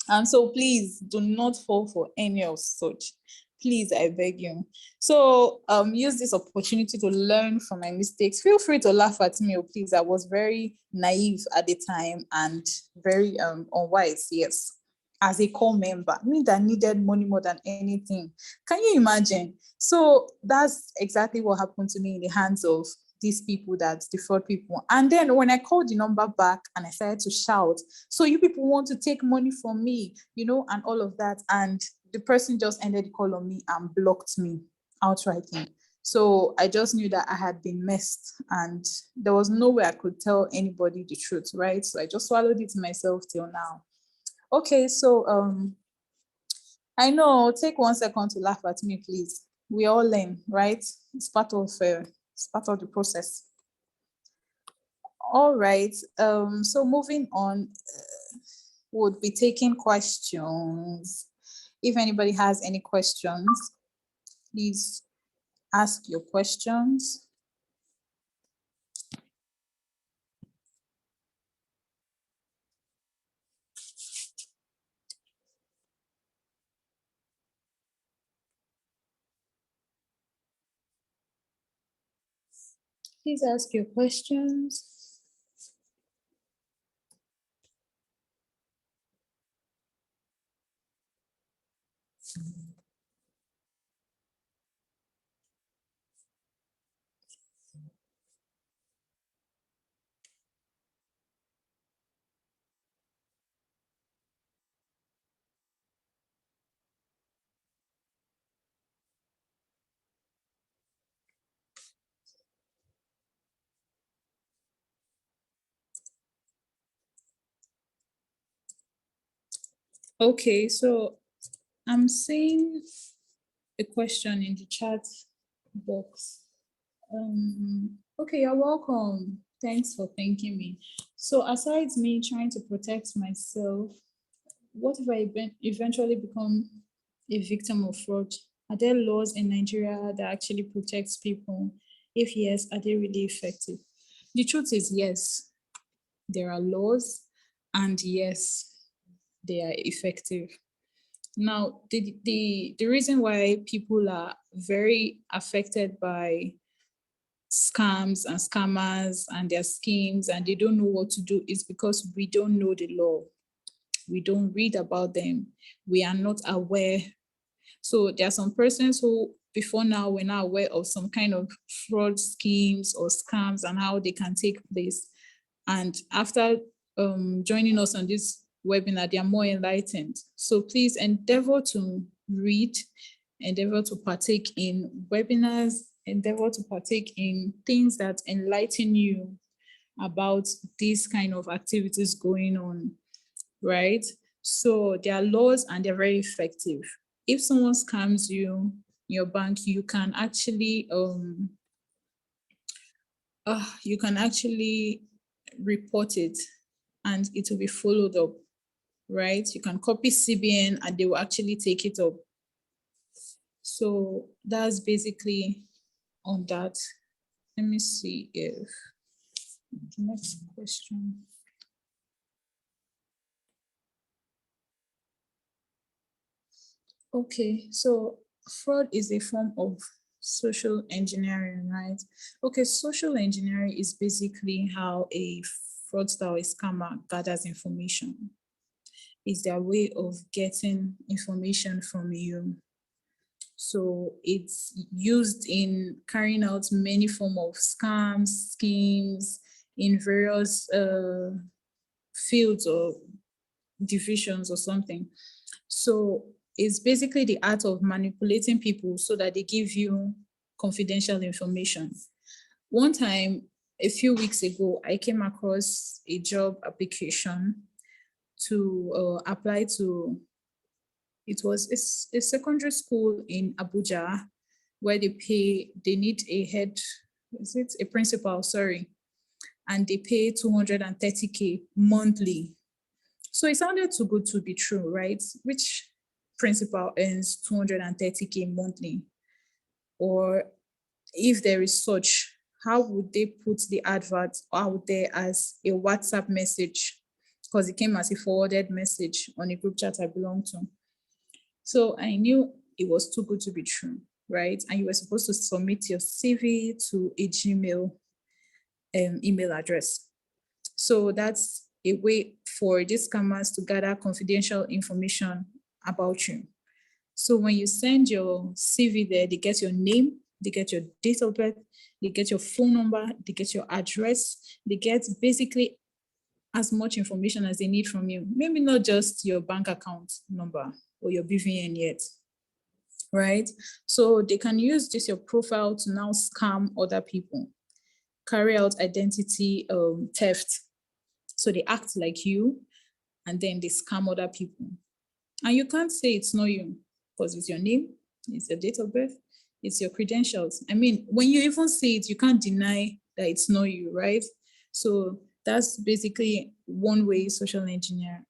And so please do not fall for any of such. Please, I beg you. So use this opportunity to learn from my mistakes. Feel free to laugh at me, please. I was very naive at the time and very unwise, yes. As a core member, me that needed money more than anything. Can you imagine? So that's exactly what happened to me in the hands of these people that defraud people. And then when I called the number back and I started to shout, so you people want to take money from me, and all of that. And the person just ended the call on me and blocked me outrightly. So I just knew that I had been messed and there was no way I could tell anybody the truth, right? So I just swallowed it myself till now. Okay, so I know, take 1 second to laugh at me, please. We all learn, right? It's part of the process. All right, so moving on, would be taking questions. If anybody has any questions, please ask your questions. Please ask your questions. Okay, so I'm seeing a question in the chat box. Okay, you're welcome. Thanks for thanking me. So aside me trying to protect myself, what if I eventually become a victim of fraud? Are there laws in Nigeria that actually protects people? If yes, are they really effective? The truth is yes, there are laws, and yes, they are effective. Now, the reason why people are very affected by scams and scammers and their schemes and they don't know what to do is because we don't know the law. We don't read about them. We are not aware. So there are some persons who before now were not aware of some kind of fraud schemes or scams and how they can take place. And after joining us on this webinar, they are more enlightened. So please endeavor to read, endeavor to partake in webinars, endeavor to partake in things that enlighten you about these kind of activities going on, right? So there are laws and they're very effective. If someone scams you, your bank, you can actually report it and it will be followed up, right? You can copy CBN and they will actually take it up. So that's basically on that. Let me see if the next question. Okay, so fraud is a form of social engineering, right? Okay, social engineering is basically how a fraudster or a scammer gathers information. It's their way of getting information from you. So it's used in carrying out many forms of scams, schemes in various fields or divisions or something. So it's basically the art of manipulating people so that they give you confidential information. One time, a few weeks ago, I came across a job application to apply to, it was a secondary school in Abuja where they need a head, is it a principal, sorry, and they pay 230K monthly. So it sounded too good to be true, right? Which principal earns 230K monthly? Or if there is such, how would they put the advert out there as a WhatsApp message? Because it came as a forwarded message on a group chat I belong to. So I knew it was too good to be true, right? And you were supposed to submit your CV to a Gmail email address. So that's a way for these scammers to gather confidential information about you. So when you send your CV there, they get your name, they get your date of birth, they get your phone number, they get your address, they get basically as much information as they need from you. Maybe not just your bank account number or your BVN yet, right? So they can use this your profile to now scam other people, carry out identity theft. So they act like you and then they scam other people. And you can't say it's not you because it's your name, it's your date of birth, it's your credentials. I mean, when you even say it, you can't deny that it's not you, right? So that's basically one way social engineering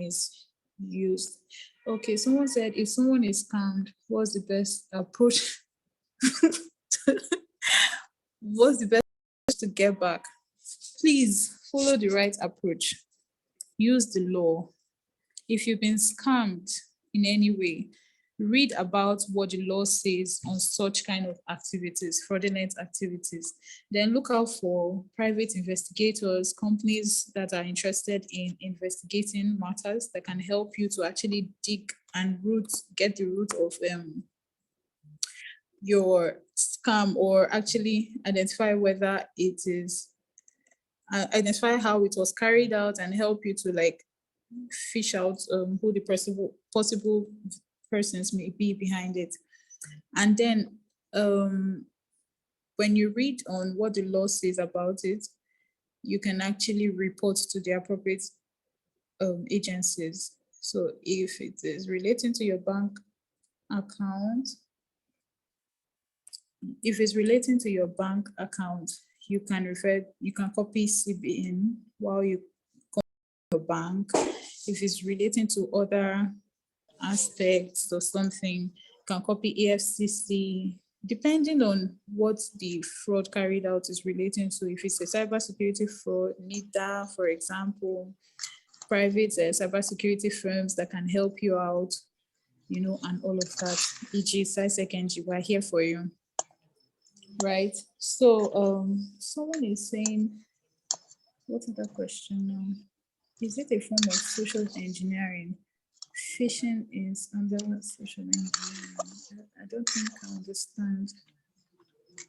is used. Okay, someone said if someone is scammed, what's the best approach? What's the best to get back? Please follow the right approach. Use the law. If you've been scammed in any way, read about what the law says on such kind of activities, fraudulent activities. Then look out for private investigators, companies that are interested in investigating matters that can help you to actually dig and get the root of your scam, or actually identify whether it is, identify how it was carried out and help you to like fish out who the possible persons may be behind it. And then when you read on what the law says about it, you can actually report to the appropriate agencies. So if it is relating to your bank account, if it's relating to your bank account, you can copy CBN while you copy your bank. If it's relating to other aspects or something, you can copy EFCC, depending on what the fraud carried out is relating to. If it's a cybersecurity fraud, NIDA, for example, private cybersecurity firms that can help you out, and all of that, e.g. CYSEC NG, we're here for you. Right. So someone is saying, what is that question now? Is it a form of social engineering? Phishing is under social engineering. I don't think I understand.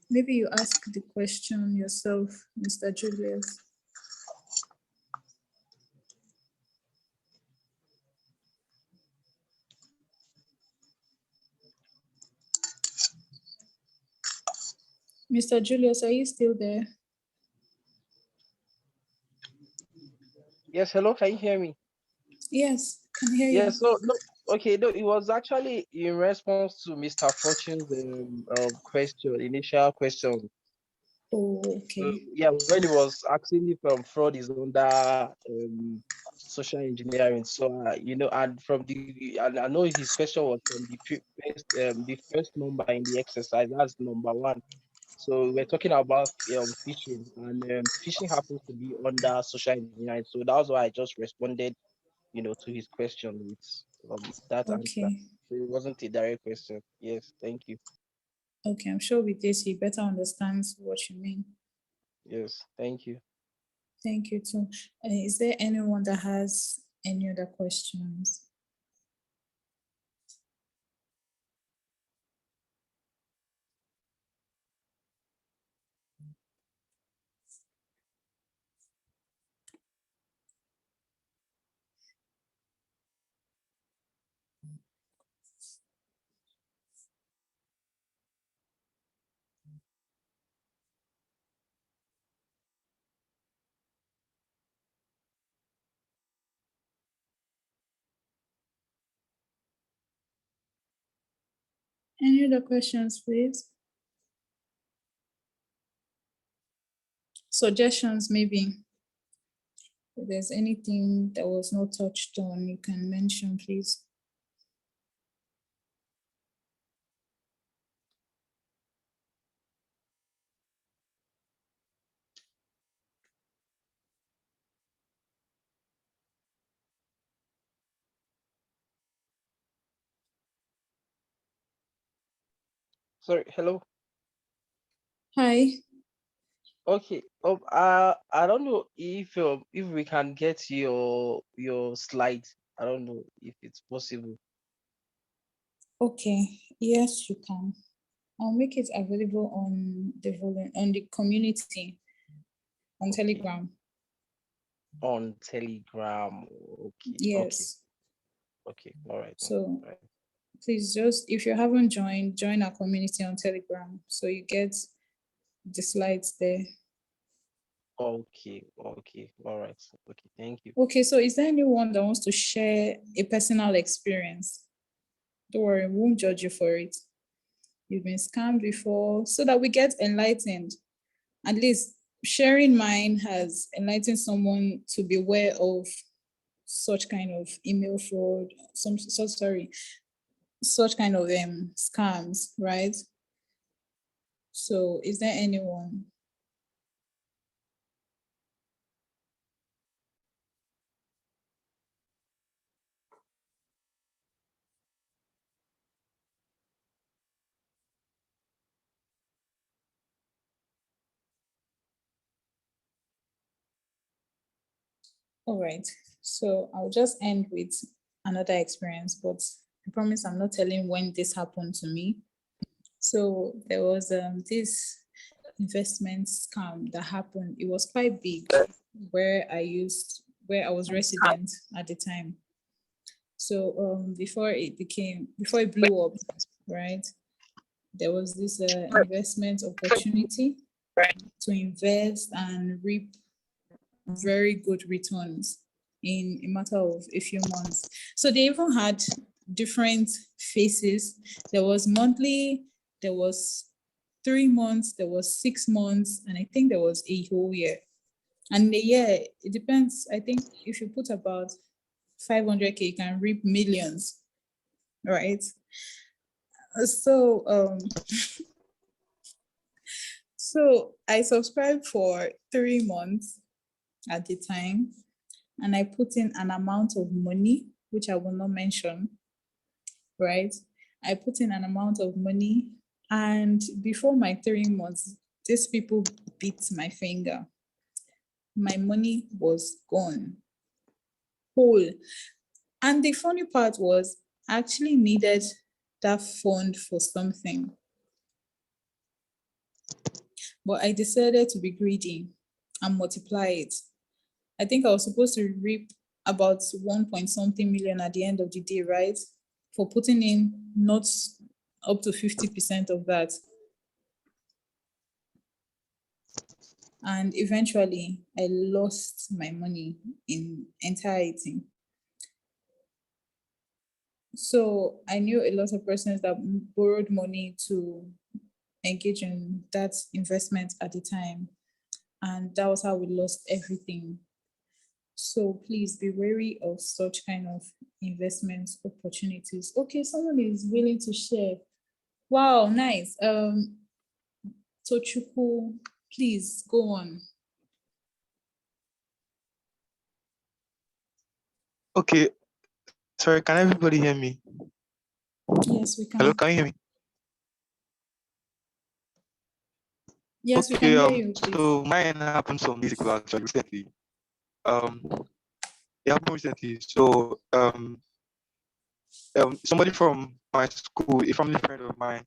Maybe you ask the question yourself, Mr. Julius. Mr. Julius, are you still there? Yes, hello, can you hear me? Yes, can hear you. Yes, so no, okay, no, it was actually in response to Mr. Fortune's initial question. Oh, okay. Yeah, when he was asking if fraud is under social engineering. So and I know his question was from the first number in the exercise. That's number one. So we're talking about phishing, and phishing happens to be under social engineering. So that's why I just responded, to his question with that answer. Okay. So it wasn't a direct question. Yes, thank you. Okay, I'm sure with this he better understands what you mean. Yes, thank you. Thank you too. Is there anyone that has any other questions? Any other questions, please? Suggestions, maybe. If there's anything that was not touched on, you can mention, please. Sorry, hello. Hi. Okay. I don't know if we can get your slides. I don't know if it's possible. Okay. Yes, you can. I'll make it available on the community on Okay. Telegram. On Telegram. Okay. Yes. Okay. All right. So All right. please just, if you haven't joined, join our community on Telegram so you get the slides there. Okay. Okay. All right. Okay. Thank you. Okay, so is there anyone that wants to share a personal experience? Don't worry, we won't judge you for it. You've been scammed before, so that we get enlightened. At least sharing mine has enlightened someone to be aware of such kind of email fraud, such kind of scams, right? So is there anyone? All right, so I'll just end with another experience, but I promise I'm not telling when this happened to me. So there was this investment scam that happened. It was quite big where I was resident at the time. So before it blew up, right? There was this investment opportunity to invest and reap very good returns in a matter of a few months. So they even had different phases. There was monthly, there was 3 months, there was 6 months, and I think there was a whole year. And the year, it depends. I think if you put about 500K, you can reap millions, right? So so I subscribed for 3 months at the time, and I put in an amount of money, which I will not mention, right? I put in an amount of money, and before my 3 months, these people bit my finger. My money was gone, whole. And the funny part was, I actually needed that fund for something. But I decided to be greedy and multiply it. I think I was supposed to reap about 1 point something million at the end of the day, right? For putting in not up to 50% of that. And eventually I lost my money in entirety. So I knew a lot of persons that borrowed money to engage in that investment at the time. And that was how we lost everything. So please be wary of such kind of investment opportunities. Okay, someone is willing to share. Wow, nice. Tochukwu, please go on. Okay, sorry, can everybody hear me? Yes, we can. Hello, can you hear me? Yes, we Okay, can hear you, please. so mine happened some days ago actually recently. It happened recently. So somebody from my school, a family friend of mine,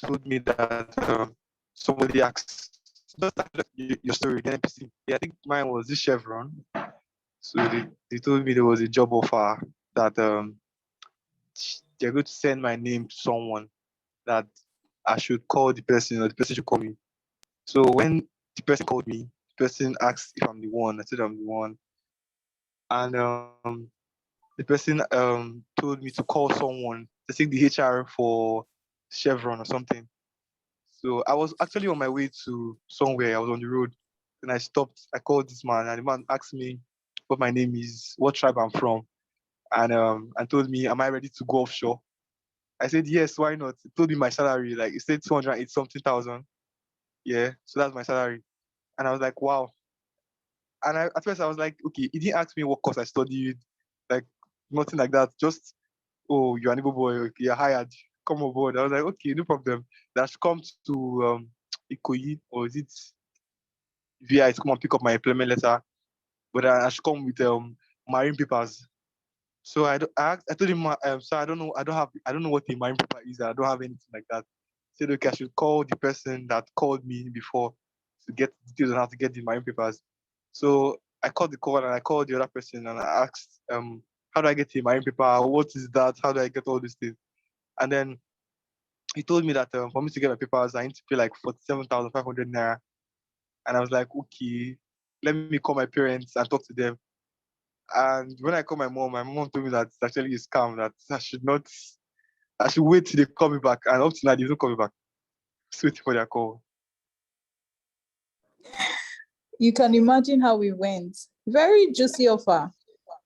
told me that somebody asked just like your story, the NPC. Yeah, I think mine was this Chevron. So they told me there was a job offer that they're going to send my name to someone that I should call the person or the person should call me. So when the person called me, the person asked if I'm the one. I said I'm the one. And the person told me to call someone, I think the HR for Chevron or something. So I was actually on my way to somewhere. I was on the road. Then I stopped. I called this man, and the man asked me what my name is, what tribe I'm from, and told me, "Am I ready to go offshore?" I said, "Yes, why not?" He told me my salary, like he said 208 something thousand. Yeah, so that's my salary. And I was like, wow. And at first I was like, okay, he didn't ask me what course I studied, like nothing like that. Just, oh, you're an Igbo boy, okay, you're hired, come on board. I was like, okay, no problem. That I should come to Ikoyi, or is it VI to come and pick up my employment letter, but I should come with marine papers. So I told him, so I don't know what a marine paper is. I don't have anything like that. He said, okay, I should call the person that called me before to get details on how to get the marine papers. So I called the call and I called the other person and I asked, how do I get a marine paper? What is that? How do I get all these things? And then he told me that for me to get my papers, I need to pay like 47,500 naira. And I was like, okay, let me call my parents and talk to them. And when I called my mom told me that it's actually a scam, that I should wait till they call me back. And up to now, they don't call me back. Just waiting for their call. You can imagine how it went. Very juicy offer.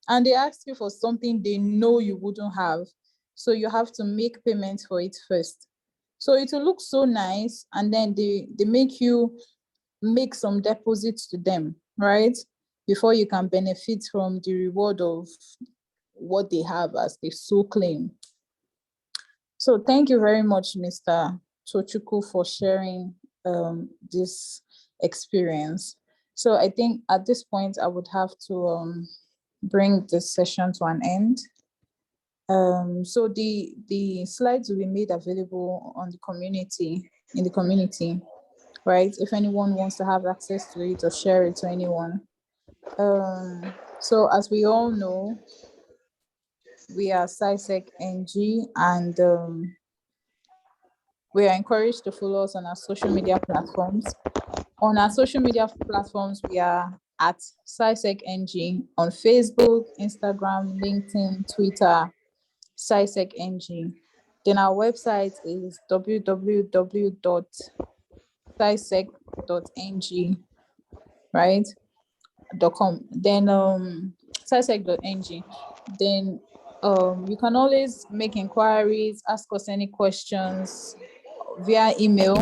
And they asked you for something they know you wouldn't have. So you have to make payment for it first. So it will look so nice. And then they make you make some deposits to them, right? Before you can benefit from the reward of what they have as they so claim. So thank you very much, Mr. Tochukwu, for sharing this experience. So I think at this point, I would have to bring this session to an end. So the slides will be made available on the community, in the community, right? If anyone wants to have access to it or share it to anyone. So as we all know, we are CYSEC NG, and we are encouraged to follow us on our social media platforms. On our social media platforms, we are at CYSEC on Facebook, Instagram, LinkedIn, Twitter, CYSEC. Then our website is www.cysec.ng, right? .com. Then cysec.ng. Then you can always make inquiries, ask us any questions via email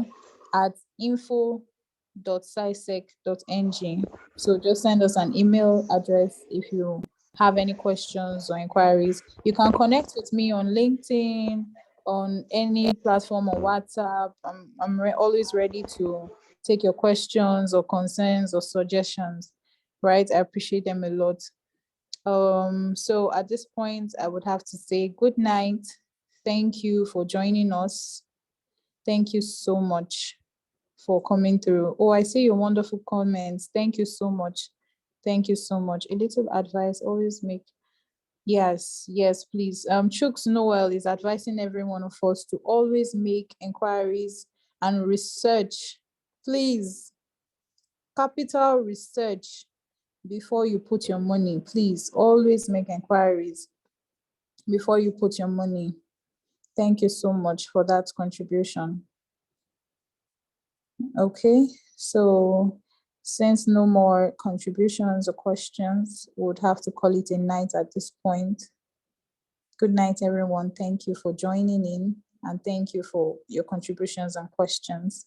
at info.cysec.ng. So just send us an email address if you have any questions or inquiries. You can connect with me on LinkedIn, on any platform, on WhatsApp. I'm always ready to take your questions or concerns or suggestions, right? I appreciate them a lot. So at this point, I would have to say good night. Thank you for joining us. Thank you so much for coming through. Oh, I see your wonderful comments. Thank you so much. Thank you so much. A little advice, always make, yes, please. Chooks Noel is advising every one of us to always make inquiries and research. Please, capital research before you put your money. Please, always make inquiries before you put your money. Thank you so much for that contribution. Okay, so since no more contributions or questions, we would have to call it a night at this point. Good night, everyone. Thank you for joining in, and thank you for your contributions and questions.